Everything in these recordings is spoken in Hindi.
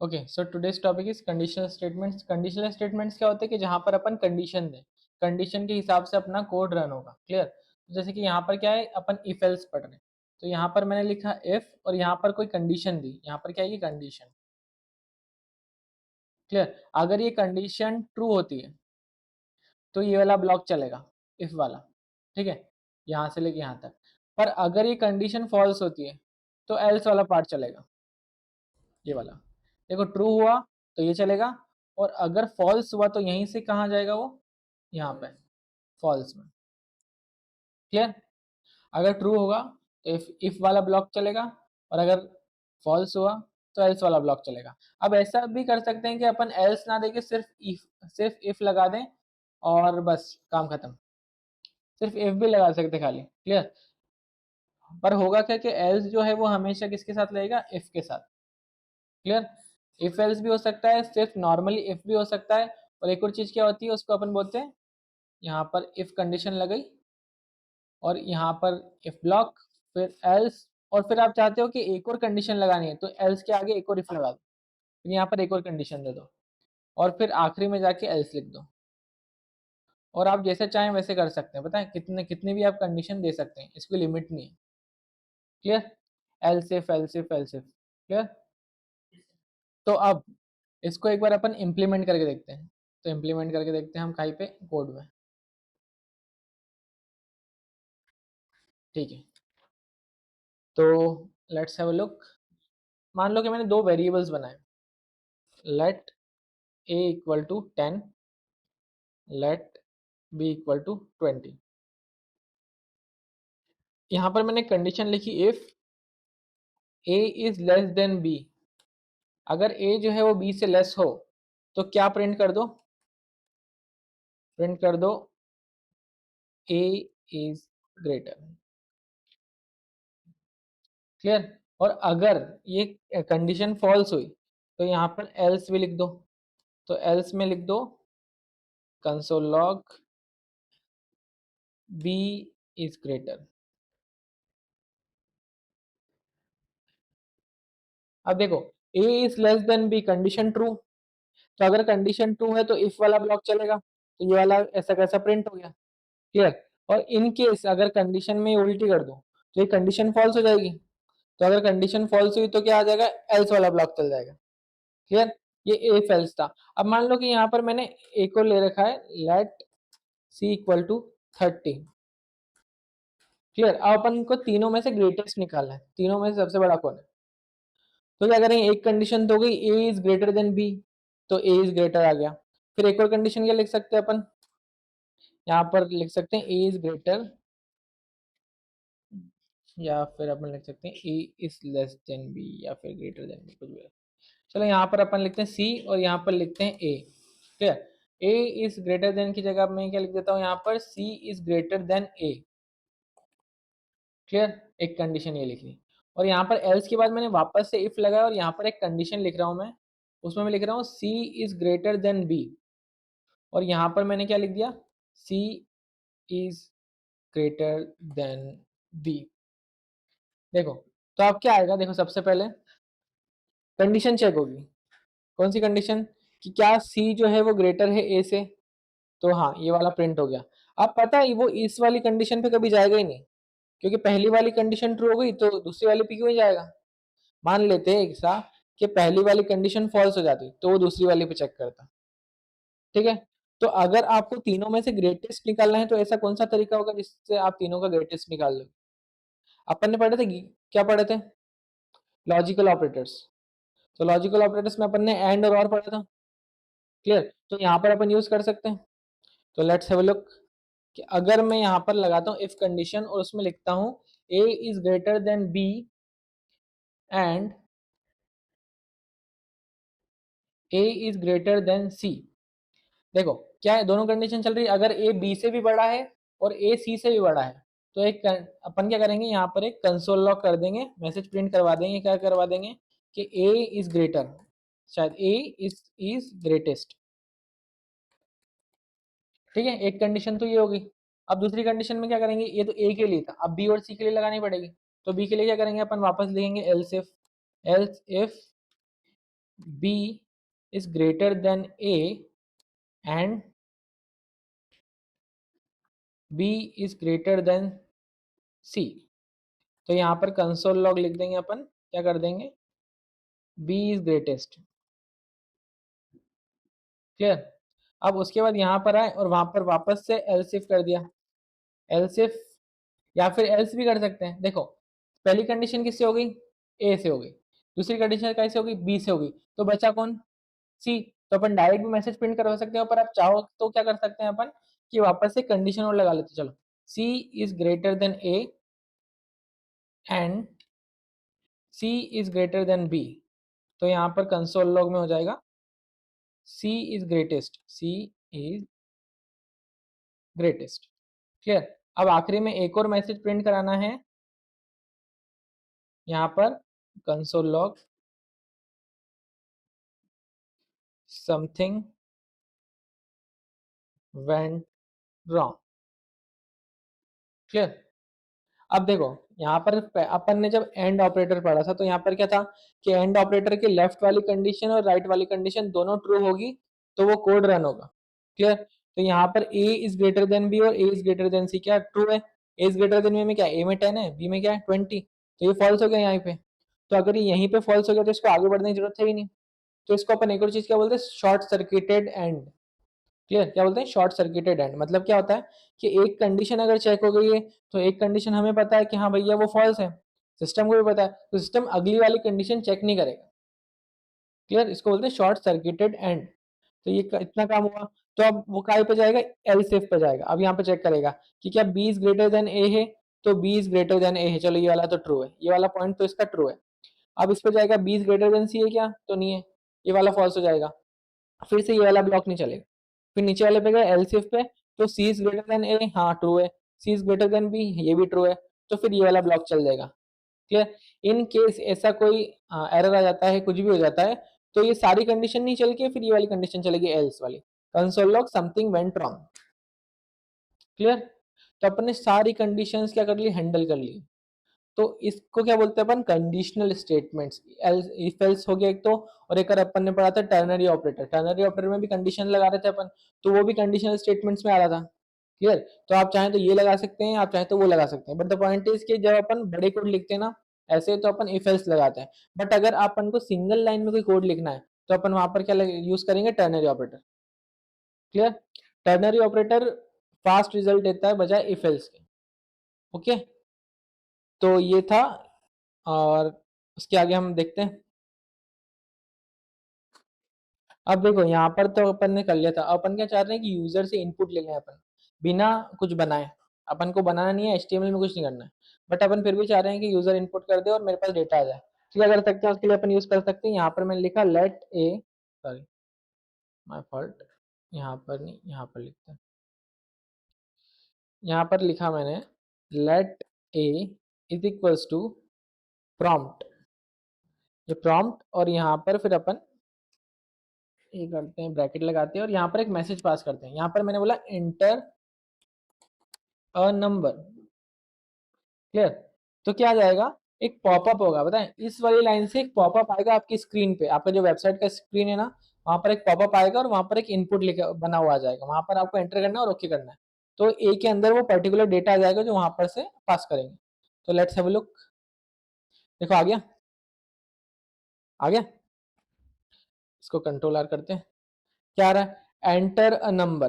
Okay, so today's topic is conditional statements. Conditional statements क्या होते हैं कि जहां पर अपन कंडीशन दें, कंडीशन के हिसाब से अपना कोड रन होगा। क्लियर? तो जैसे कि यहाँ पर क्या है, अपन इफ एल्स पढ़ रहे हैं, तो यहाँ पर मैंने लिखा इफ और यहाँ पर कोई कंडीशन दी, यहाँ पर क्या है, ये कंडीशन। क्लियर? अगर ये कंडीशन ट्रू होती है तो ये वाला ब्लॉक चलेगा, इफ वाला। ठीक है, यहाँ से लेके यहाँ तक। पर अगर ये कंडीशन फॉल्स होती है तो एल्स वाला पार्ट चलेगा, ये वाला। देखो, ट्रू हुआ तो ये चलेगा, और अगर फॉल्स हुआ तो यहीं से कहाँ जाएगा वो, यहाँ पे फॉल्स में। क्लियर? अगर ट्रू होगा तो इफ वाला ब्लॉक चलेगा, और अगर फॉल्स हुआ तो एल्स वाला ब्लॉक चलेगा। अब ऐसा भी कर सकते हैं कि अपन एल्स ना देके सिर्फ इफ लगा दें और बस काम खत्म। सिर्फ इफ भी लगा सकते खाली। क्लियर? पर होगा क्या कि एल्स जो है वो हमेशा किसके साथ रहेगा, इफ के साथ। क्लियर? इफ एल्स भी हो सकता है, सिर्फ नॉर्मली इफ भी हो सकता है। और एक और चीज क्या होती है, उसको अपन बोलते हैं, यहाँ पर इफ कंडीशन लगाई और यहाँ पर इफ ब्लॉक, फिर एल्स, और फिर आप चाहते हो कि एक और कंडीशन लगानी है तो एल्स के आगे एक और इफ लगा दो, फिर यहाँ पर एक और कंडीशन दे दो, और फिर आखिरी में जाके एल्स लिख दो। और आप जैसे चाहें वैसे कर सकते हैं, पता है कितने कितने भी आप कंडीशन दे सकते हैं, इसकी लिमिट नहीं है। Clear? Else if else if else if. Clear? तो अब इसको एक बार अपन इम्प्लीमेंट करके देखते हैं। तो इम्प्लीमेंट करके देखते हैं हम कहीं पे, कोड में। ठीक है, तो लेट्स हैव अ लुक। मान लो कि मैंने दो वेरिएबल्स बनाए, let a equal to 10, let b equal to 20। यहाँ पर मैंने कंडीशन लिखी, if a is less than b। अगर a जो है वो b से लेस हो तो क्या प्रिंट कर दो, प्रिंट कर दो a इज ग्रेटर। क्लियर? और अगर ये कंडीशन फॉल्स हुई तो यहाँ पर एल्स भी लिख दो। तो एल्स में लिख दो console log b is greater. अब देखो, a is less than b, condition true. तो अगर कंडीशन ट्रू है तो इफ वाला ब्लॉक चलेगा, तो ये वाला ऐसा कैसा प्रिंट हो गया। क्लियर? और इन केस अगर कंडीशन में उल्टी कर दो तो ये कंडीशन फॉल्स हो जाएगी। तो अगर कंडीशन फॉल्स हुई तो क्या आ जाएगा, एल्स वाला ब्लॉक चल जाएगा। क्लियर? ये इफ एल्स था। अब मान लो कि यहाँ पर मैंने एक और ले रखा है, let c equal to 30। Clear? अब अपन को तीनों में से ग्रेटेस्ट निकालना है, तीनों में से सबसे बड़ा कौन है। तो क्या करेंगे, एक कंडीशन तो हो गई a is greater then b, तो a इज ग्रेटर आ गया। फिर एक और कंडीशन क्या लिख सकते हैं अपन, यहाँ पर लिख सकते हैं a इज ग्रेटर, या फिर अपन लिख सकते हैं a is less than b, या फिर ग्रेटर देन b, कुछ भी। चलो यहाँ पर अपन लिखते हैं c और यहाँ पर लिखते हैं a। Clear? a is greater then की जगह मैं क्या लिख देता हूँ, यहाँ पर c is greater then a। Clear? एक कंडीशन ये लिख ली, और यहाँ पर एल्स के बाद मैंने वापस से इफ लगाया और यहाँ पर एक कंडीशन लिख रहा हूँ मैं, उसमें मैं लिख रहा हूँ c is greater then b, और यहाँ पर मैंने क्या लिख दिया, c is greater then b। देखो, तो अब क्या आएगा, देखो सबसे पहले कंडीशन चेक होगी। कौन सी कंडीशन, कि क्या c जो है वो ग्रेटर है a से, तो हाँ ये वाला प्रिंट हो गया। अब पता है वो इस वाली कंडीशन पे कभी जाएगा ही नहीं, क्योंकि पहली वाली कंडीशन ट्रू हो गई तो दूसरी वाली पे क्यों ही जाएगा। मान लेते हैं ऐसा कि पहली वाली कंडीशन फॉल्स हो जाती तो वो दूसरी वाली पे चेक करता। ठीक है? तो अगर आपको तीनों में से ग्रेटेस्ट निकालना है तो ऐसा कौन सा तरीका होगा जिससे आप तीनों का ग्रेटेस्ट निकाल लो। अपन ने पढ़े थे, क्या पढ़े थे, लॉजिकल ऑपरेटर्स। तो लॉजिकल ऑपरेटर्स में अपन ने एंड और पढ़ा था। क्लियर? तो यहाँ पर अपन यूज कर सकते हैं। तो लेट्स हैव अ लुक, कि अगर मैं यहाँ पर लगाता हूँ इफ कंडीशन और उसमें लिखता हूँ a is greater then b and a is greater then c। देखो क्या है, दोनों कंडीशन चल रही है। अगर a b से भी बड़ा है और a c से भी बड़ा है तो एक अपन क्या करेंगे, यहाँ पर एक कंसोल लॉग कर देंगे, मैसेज प्रिंट करवा देंगे, क्या करवा देंगे कि a इज ग्रेटर, शायद a इज ग्रेटेस्ट। ठीक है, एक कंडीशन तो ये होगी। अब दूसरी कंडीशन में क्या करेंगे, ये तो a के लिए था, अब b और c के लिए लगानी पड़ेगी। तो b के लिए क्या करेंगे, अपन वापस लिखेंगे else if B is greater than A and B is greater than C। तो यहाँ पर कंसोल लॉग लिख देंगे अपन, क्या कर देंगे, B is greatest। क्लियर। अब उसके बाद यहाँ पर आए और वहां पर वापस से एल्स इफ कर दिया, एल्स इफ, या फिर एल्स भी कर सकते हैं। देखो पहली कंडीशन किससे हो गई, ए से हो गई, दूसरी कंडीशन कैसे हो गई, बी से हो गई, तो बचा कौन, सी। तो अपन डायरेक्ट भी मैसेज प्रिंट करवा सकते हैं, पर आप चाहो तो क्या कर सकते हैं अपन कि वापस से कंडीशन और लगा लेते, चलो C is greater than A and C is greater than B. तो यहाँ पर कंसोल लॉग में हो जाएगा C is greatest, C is greatest. Clear. अब आखिरी में एक और मैसेज प्रिंट कराना है, यहाँ पर console log something went wrong. Clear. अब देखो यहाँ पर अपन ने जब एंड ऑपरेटर पढ़ा था तो यहाँ पर क्या था कि एंड ऑपरेटर के लेफ्ट वाली कंडीशन और राइट वाली कंडीशन दोनों ट्रू होगी तो वो कोड रन होगा। क्लियर। तो यहाँ पर a is greater then b और a is greater then c क्या ट्रू है, a is greater then b में क्या, a में 10 है, b में क्या है 20, तो ये फॉल्स हो गया यहाँ पे। तो अगर ये यहीं पे फॉल्स हो गया तो इसको आगे बढ़ने की जरूरत है ही नहीं। तो इसको अपन एक और चीज क्या बोलते हैं, शॉर्ट सर्किटेड एंड। क्लियर। क्या बोलते हैं, शॉर्ट सर्किटेड एंड। मतलब क्या होता है कि एक कंडीशन अगर चेक हो गई है तो एक कंडीशन हमें पता है कि हाँ भैया वो फॉल्स है, सिस्टम को भी पता है, तो सिस्टम अगली वाली कंडीशन चेक नहीं करेगा। क्लियर। इसको बोलते हैं शॉर्ट सर्किटेड एंड। तो ये इतना काम हुआ। तो अब वो काय पे जाएगा, एल्स इफ पे जाएगा। अब यहाँ पे चेक करेगा कि क्या बी इज ग्रेटर देन ए है, तो बी इज ग्रेटर देन ए है, चलो ये वाला तो ट्रू है, ये वाला पॉइंट तो इसका ट्रू है। अब इस पे जाएगा बी इज ग्रेटर देन सी है क्या, तो नहीं है, ये वाला फॉल्स हो जाएगा, फिर से ये वाला ब्लॉक नहीं चलेगा। फिर नीचे वाले पे गए एलसीएफ पे, तो सी इज ग्रेटर देन ए, हाँ ट्रू है, सी इज ग्रेटर देन बी, ये भी ट्रू है, तो फिर ये वाला ब्लॉक चल जाएगा। क्लियर। इन केस ऐसा कोई एरर आ जाता है, कुछ भी हो जाता है, तो ये सारी कंडीशन नहीं चल के फिर ये वाली कंडीशन चलेगी एल्स वाली, console log something went wrong. Clear. तो अपन ने सारी कंडीशंस क्या कर ली, हैंडल कर ली। तो इसको क्या बोलते हैं अपन, कंडीशनल स्टेटमेंट्स। इफ एल्स हो गया एक तो, और एक और अपन ने पढ़ा था टर्नरी ऑपरेटर, टर्नरी ऑपरेटर में भी कंडीशन लगा रहे थे अपन, तो वो भी कंडीशनल स्टेटमेंट्स में आ रहा था। क्लियर। तो आप चाहें तो ये लगा सकते हैं, आप चाहें तो वो लगा सकते हैं, बट द पॉइंट इज कि जब अपन बड़े कोड लिखते हैं ना, ऐसे तो अपन इफ एल्स लगाते हैं, बट अगर अपन को सिंगल लाइन में कोई कोड लिखना है तो अपन वहां पर क्या यूज करेंगे, ternary operator. Clear. Ternary operator fast result देता है बजाय इफ एल्स के। ओके। तो ये था, और उसके आगे हम देखते हैं। अब देखो यहाँ पर तो अपन ने कर लिया था, अपन क्या चाह रहे हैं कि यूजर से इनपुट ले लें अपन, बिना कुछ बनाए। अपन को बनाना नहीं है, एचटीएमएल में कुछ नहीं करना है, बट अपन फिर भी चाह रहे हैं कि यूजर इनपुट कर दे और मेरे पास डेटा आ जाए। तो क्या कर सकते हैं उसके लिए, अपन यूज कर सकते हैं, यहाँ पर मैंने लिखा let a, sorry my fault, यहाँ पर नहीं, यहाँ पर लिखते हैं, यहाँ पर लिखा मैंने let a is equals to prompt, ये प्रॉम्प्ट, और यहाँ पर फिर अपन ये करते हैं, ब्रैकेट लगाते हैं और यहाँ पर एक मैसेज पास करते हैं। यहाँ पर मैंने बोला एंटर अ नंबर। क्लियर। तो क्या आ जाएगा, एक पॉपअप होगा, बताएं इस वाली लाइन से एक पॉपअप आएगा आपकी स्क्रीन पे, आपका जो वेबसाइट का स्क्रीन है ना, वहां पर एक पॉपअप आएगा और वहां पर एक इनपुट लिखा बना हुआ आ जाएगा, वहां पर आपको एंटर करना है और ओके करना है। तो ए के अंदर वो पर्टिकुलर डेटा आ जाएगा जो वहां पर से पास करेंगे। तो लेट्स हैव अ लुक। देखो आ गया, आ गया। इसको कंट्रोल आर करते हैं, क्या आ रहा है, एंटर अ नंबर।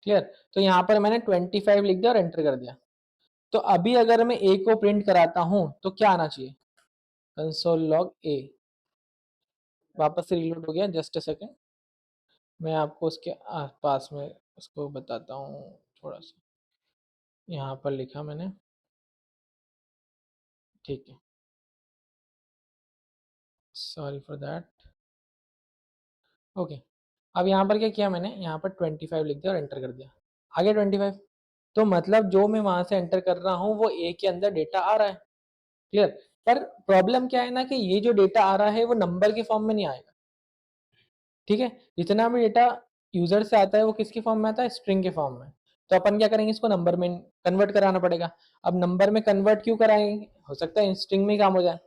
क्लियर। तो यहाँ पर मैंने 25 लिख दिया और एंटर कर दिया। तो अभी अगर मैं ए को प्रिंट कराता हूं तो क्या आना चाहिए, कंसोल लॉग ए। वापस से रिलोड हो गया, जस्ट अ सेकेंड, मैं आपको उसके पास में उसको बताता हूँ थोड़ा सा। यहाँ पर लिखा मैंने, ठीक है, सॉरी फॉर दैट। ओके। अब यहाँ पर क्या किया मैंने, यहाँ पर 25 लिख दिया और एंटर कर दिया, आ गया 25। तो मतलब जो मैं वहां से एंटर कर रहा हूँ वो ए के अंदर डेटा आ रहा है। क्लियर। पर प्रॉब्लम क्या है ना कि ये जो डेटा आ रहा है वो नंबर के फॉर्म में नहीं आएगा। ठीक है। जितना भी डेटा यूजर से आता है वो किसके फॉर्म में आता है, स्ट्रिंग के फॉर्म में। तो अपन क्या करेंगे, इसको नंबर में कन्वर्ट कराना पड़ेगा। अब नंबर में कन्वर्ट क्यों कराएंगे, हो सकता है स्ट्रिंग में ही काम हो जाए।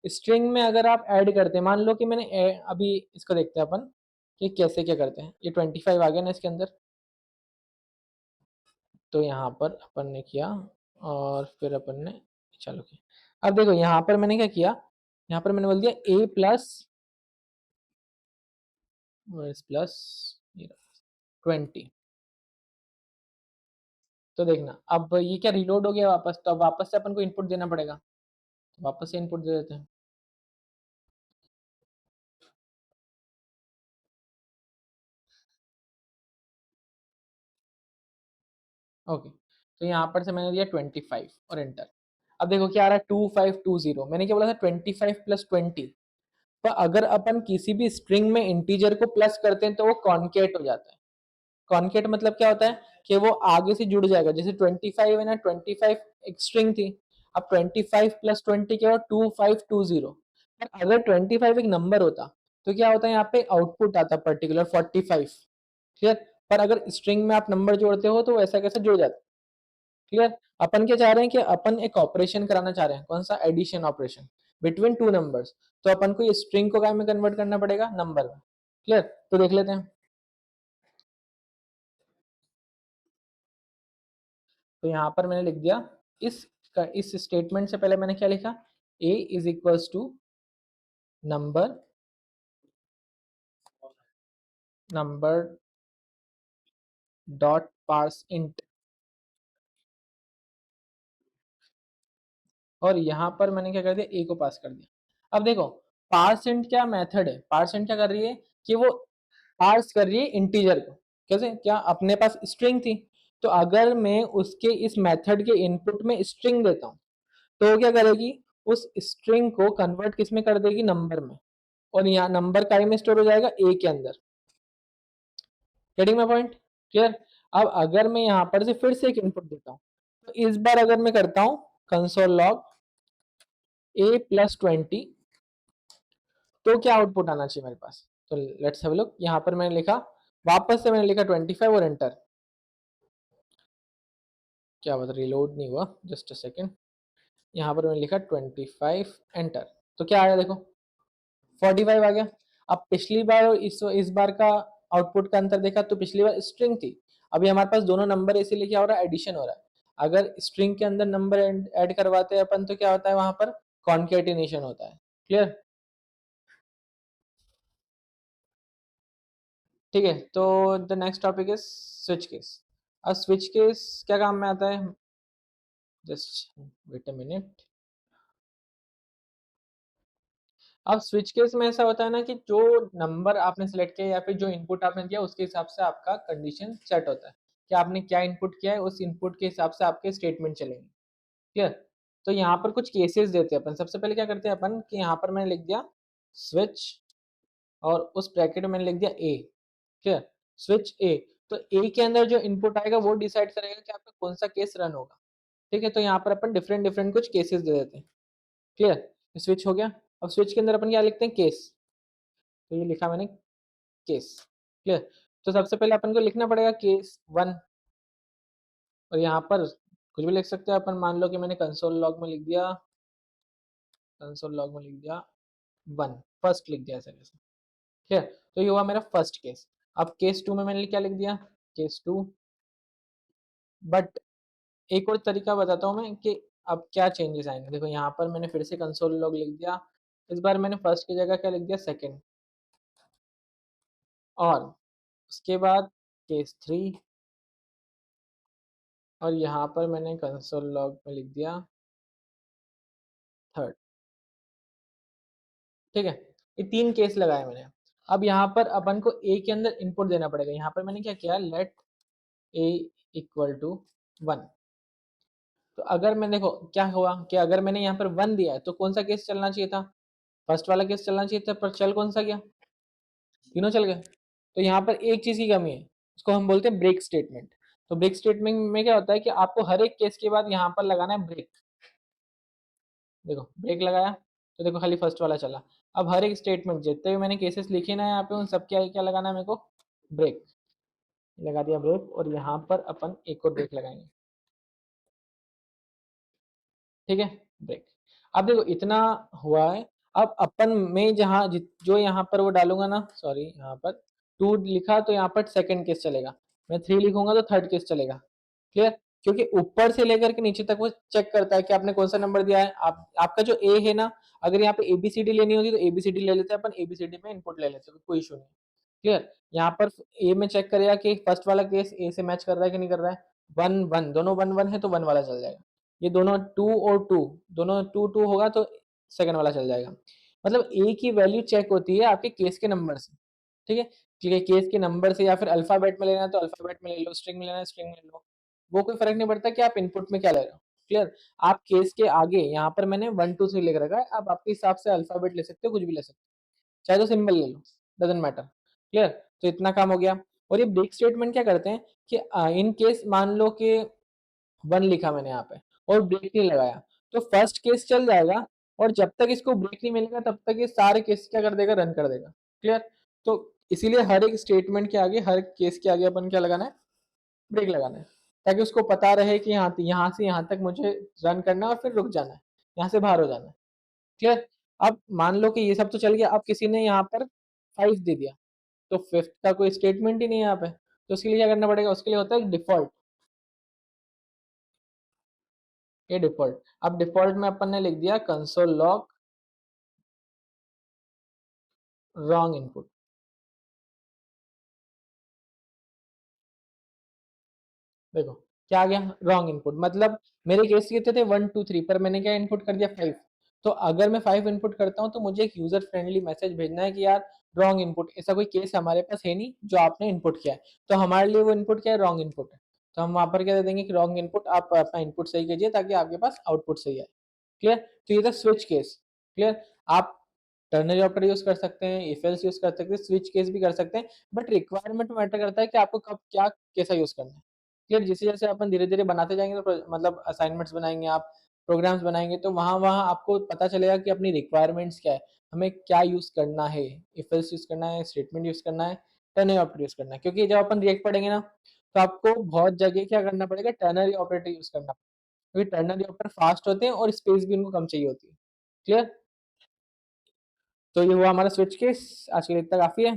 स्ट्रिंग में अगर आप ऐड करते हैं, मान लो कि मैंने अभी इसको देखते हैं अपन कि कैसे क्या करते हैं। ये 25 आ गया ना इसके अंदर, तो यहाँ पर अपन ने किया और फिर अपन ने चलो किया। अब देखो यहाँ पर मैंने क्या किया, यहाँ पर मैंने बोल दिया ए प्लस प्लस 20। तो देखना अब ये क्या रिलोड हो गया वापस, तो अब वापस से अपन को इनपुट देना पड़ेगा, तो वापस से इनपुट दे देते हैं। ओके, तो यहाँ पर से मैंने दिया 25 और एंटर। अब देखो क्या आ रहा है, 2520। मैंने क्या बोला था, 25 + 20। तो अगर अपन किसी भी स्ट्रिंग में इंटीजर को प्लस करते हैं तो वो कॉन्केट हो जाता है। कॉन्केट मतलब क्या होता है कि वो आगे से जुड़ जाएगा। जैसे 25 है ना, 25 एक स्ट्रिंग थी, अब 25 + 20 क्या हुआ, 2520। पर अगर 25 एक नंबर होता तो क्या होता है, यहाँ पे आउटपुट आता पर्टिकुलर 45। क्लियर। पर अगर स्ट्रिंग में आप नंबर जोड़ते हो तो वैसा कैसे जुड़ जाता है। क्लियर। अपन क्या चाह रहे हैं कि अपन एक ऑपरेशन कराना चाह रहे हैं, कौन सा, addition operation between two numbers. तो अपन को ये स्ट्रिंग को क्या में कन्वर्ट करना पड़ेगा, नंबर में। क्लियर। तो देख लेते हैं। तो यहाँ पर मैंने लिख दिया इस इस स्टेटमेंट से पहले मैंने क्या लिखा, a is equals to number number dot parse int. और यहाँ पर मैंने क्या कर दिया, a को पास कर दिया। अब देखो पार्स इंट क्या मेथड है, पार्स इंट क्या कर रही है कि वो पार्स कर रही है इंटीजर को। कैसे, क्या अपने पास स्ट्रिंग थी, तो अगर मैं उसके इस मेथड के इनपुट में स्ट्रिंग देता हूँ तो वो क्या करेगी, उस स्ट्रिंग को कन्वर्ट किस में कर देगी, नंबर में। और यहाँ नंबर काय में स्टोर हो जाएगा, ए के अंदर। Getting my point, clear. अब अगर मैं यहाँ पर से फिर से एक इनपुट देता हूँ, तो इस बार अगर मैं करता हूँ कंसोल लॉग a + 20, तो क्या आउटपुट आना चाहिए मेरे पास। तो लेट्स हैव अ लुक। यहाँ पर मैंने लिखा, वापस से मैंने लिखा 25 और एंटर। क्या बता, रिलोड नहीं हुआ, जस्ट अ सेकेंड। यहाँ पर मैंने लिखा 25 एंटर, तो क्या आया देखो, 45 आ गया। अब पिछली बार और इस बार का आउटपुट का अंतर देखा, तो पिछली बार स्ट्रिंग थी, अभी हमारे पास दोनों नंबर, इसीलिए क्या हो रहा है, एडिशन हो रहा है। अगर स्ट्रिंग के अंदर नंबर ऐड करवाते हैं अपन तो क्या होता है, वहां पर कॉन्केटिनेशन होता है। क्लियर। ठीक है, तो the next topic is switch case. अब स्विच केस क्या काम में आता है, जस्ट वेट अ मिनट। अब स्विच केस में ऐसा होता है ना कि जो नंबर आपने सेलेक्ट किया या फिर जो इनपुट आपने दिया उसके हिसाब से आपका कंडीशन सेट होता है कि आपने क्या इनपुट किया है, उस इनपुट के हिसाब से आपके स्टेटमेंट चलेंगे। क्लियर। तो यहाँ पर कुछ केसेस देते हैं अपन। सबसे पहले क्या करते हैं अपन कि यहाँ पर मैंने लिख दिया स्विच और उस ब्रैकेट में मैंने लिख दिया ए। क्लियर। स्विच ए, तो ए के अंदर जो इनपुट आएगा वो डिसाइड करेगा कि आपका कौन सा केस रन होगा। ठीक है, तो यहाँ पर अपन डिफरेंट डिफरेंट कुछ केसेस दे देते हैं। क्लियर। स्विच हो गया। अब स्विच के अंदर अपन क्या लिखते हैं, केस। तो ये लिखा मैंने केस। क्लियर। तो सबसे पहले अपन को लिखना पड़ेगा केस 1। और यहाँ पर कुछ भी लिख सकते हैं अपन, मान लो कि मैंने कंसोल लॉग में लिख दिया, कंसोल लॉग में लिख दिया 1, फर्स्ट लिख दिया ऐसे कैसे। ठीक है, तो ये हुआ मेरा फर्स्ट केस। अब केस 2 में मैंने क्या लिख दिया, केस 2। बट एक और तरीका बताता हूँ मैं कि अब क्या चेंजेस आएंगे। देखो यहाँ पर मैंने फिर से कंसोल लॉग लिख दिया, इस बार मैंने फर्स्ट की जगह क्या लिख दिया, सेकंड। और उसके बाद केस 3, और यहाँ पर मैंने कंसोल लॉग में लिख दिया थर्ड। ठीक है, ये 3 केस लगाए मैंने। अब यहाँ पर अपन को ए के अंदर इनपुट देना पड़ेगा। यहाँ पर मैंने क्या किया, लेट ए इक्वल टू 1। तो अगर मैं देखो क्या हुआ कि अगर मैंने यहाँ पर 1 दिया है तो कौन सा केस चलना चाहिए था, फर्स्ट वाला केस चलना चाहिए था, पर चल कौन सा गया, तीनों चल गए। तो यहाँ पर एक चीज की कमी है, उसको हम बोलते हैं ब्रेक स्टेटमेंट। तो ब्रेक स्टेटमेंट में क्या होता है कि आपको हर एक केस के बाद यहाँ पर लगाना है ब्रेक। देखो ब्रेक लगाया तो देखो खाली फर्स्ट वाला चला। अब हर एक स्टेटमेंट जितने भी मैंने केसेस लिखे ना यहाँ पे, उन सब क्या क्या लगाना है मेरे को, ब्रेक। लगा दिया ब्रेक, और यहाँ पर अपन एक और ब्रेक लगाएंगे। ठीक है, ब्रेक। अब देखो इतना हुआ है, अब अपन में जहाँ जो यहाँ पर वो डालूंगा ना, सॉरी यहाँ पर 2 लिखा तो यहाँ पर सेकंड केस चलेगा, मैं 3 लिखूंगा तो थर्ड केस चलेगा। क्लियर? क्योंकि ऊपर से लेकर के नीचे तक वो चेक करता है कि आपने कौन सा नंबर दिया है। आप आपका जो ए है ना, अगर यहाँ पे एबीसीडी लेनी होती तो एबीसीडी ले लेते हैं अपन, एबीसीडी में इनपुट ले लेते हैं, कोई इशू नहीं। क्लियर? यहाँ पर ए में चेक करेगा कि फर्स्ट वाला केस ए से मैच कर रहा है कि नहीं कर रहा है। 1 1 दोनों 1 1 है तो 1 वाला चल जाएगा। ये दोनों 2 और 2 दोनों 2 2 होगा तो सेकंड वाला चल जाएगा। मतलब ए की वैल्यू चेक होती है आपके केस के नंबर से। ठीक है? ठीक है, केस के नंबर से, या फिर अल्फाबेट में लेना है तो अल्फाबेट में ले लो, स्ट्रिंग में लेना है स्ट्रिंग में ले लो। वो कोई फर्क नहीं पड़ता कि आप इनपुट में क्या ले रहे हो। क्लियर? आप केस के आगे यहाँ पर मैंने 1 2 3 लिख रखा है, आप आपके हिसाब से अल्फाबेट ले सकते हो, कुछ भी ले सकते हो, चाहे तो सिंबल ले लो, डजंट मैटर। क्लियर? तो इतना काम हो गया। और ये ब्रेक स्टेटमेंट क्या करते हैं कि इन केस मान लो कि 1 लिखा मैंने यहाँ पे और ब्रेक नहीं लगाया, तो फर्स्ट केस चल जाएगा, और जब तक इसको ब्रेक नहीं मिलेगा तब तक ये सारे केस क्या कर देगा, रन कर देगा। क्लियर? तो इसीलिए हर एक स्टेटमेंट के आगे, हर केस के आगे अपन क्या लगाना है, ब्रेक लगाना है, ताकि उसको पता रहे कि यहाँ से यहाँ तक मुझे रन करना है और फिर रुक जाना है, यहाँ से बाहर हो जाना है। क्लियर? अब मान लो कि ये सब तो चल गया, अब किसी ने यहाँ पर 5 दे दिया, तो फिफ्थ का कोई स्टेटमेंट ही नहीं है यहाँ पे, तो उसके लिए क्या करना पड़ेगा, उसके लिए होता है डिफॉल्ट। ये डिफॉल्ट, अब डिफॉल्ट में अपन ने लिख दिया कंसोल लॉग रॉन्ग इनपुट। देखो क्या आ गया, रॉन्ग इनपुट, मतलब मेरे केस ये थे 1 2 3, पर मैंने क्या इनपुट कर दिया 5। तो अगर मैं 5 इनपुट करता हूँ तो मुझे एक यूजर फ्रेंडली मैसेज भेजना है कि यार रॉन्ग इनपुट, ऐसा कोई केस हमारे पास है नहीं जो आपने इनपुट किया है, तो हमारे लिए वो इनपुट क्या है, रॉन्ग इनपुट है। तो हम वहां पर क्या दे देंगे कि रॉन्ग इनपुट, आप अपना इनपुट सही कीजिए ताकि आपके पास आउटपुट सही आए। क्लियर? तो ये था स्विच केस। क्लियर? आप टर्नरी ऑपरेटर यूज कर सकते हैं, इफ एल्स यूज कर सकते हैं, स्विच केस भी कर सकते हैं, बट रिक्वायरमेंट मैटर करता है कि आपको कब क्या कैसा यूज करना है। क्लियर? जैसे जैसे अपन धीरे धीरे बनाते जाएंगे तो मतलब असाइनमेंट्स बनाएंगे आप, प्रोग्राम्स बनाएंगे, तो वहां वहां आपको पता चलेगा कि अपनी रिक्वायरमेंट्स क्या है, हमें क्या यूज करना है, इफ एल्स यूज करना है, स्टेटमेंट यूज करना है, टर्नरी ऑपरेटर यूज करना है। क्योंकि जब अपन रिएक्ट पढ़ेंगे ना, तो आपको बहुत जगह क्या करना पड़ेगा, टर्नरी ऑपरेटर यूज करना पड़ेगा, क्योंकि टर्नरी ऑपरेटर फास्ट होते हैं और स्पेस भी उनको कम चाहिए होती है। क्लियर? तो ये हुआ हमारा स्विच केस, आज के लिए इतना काफी है।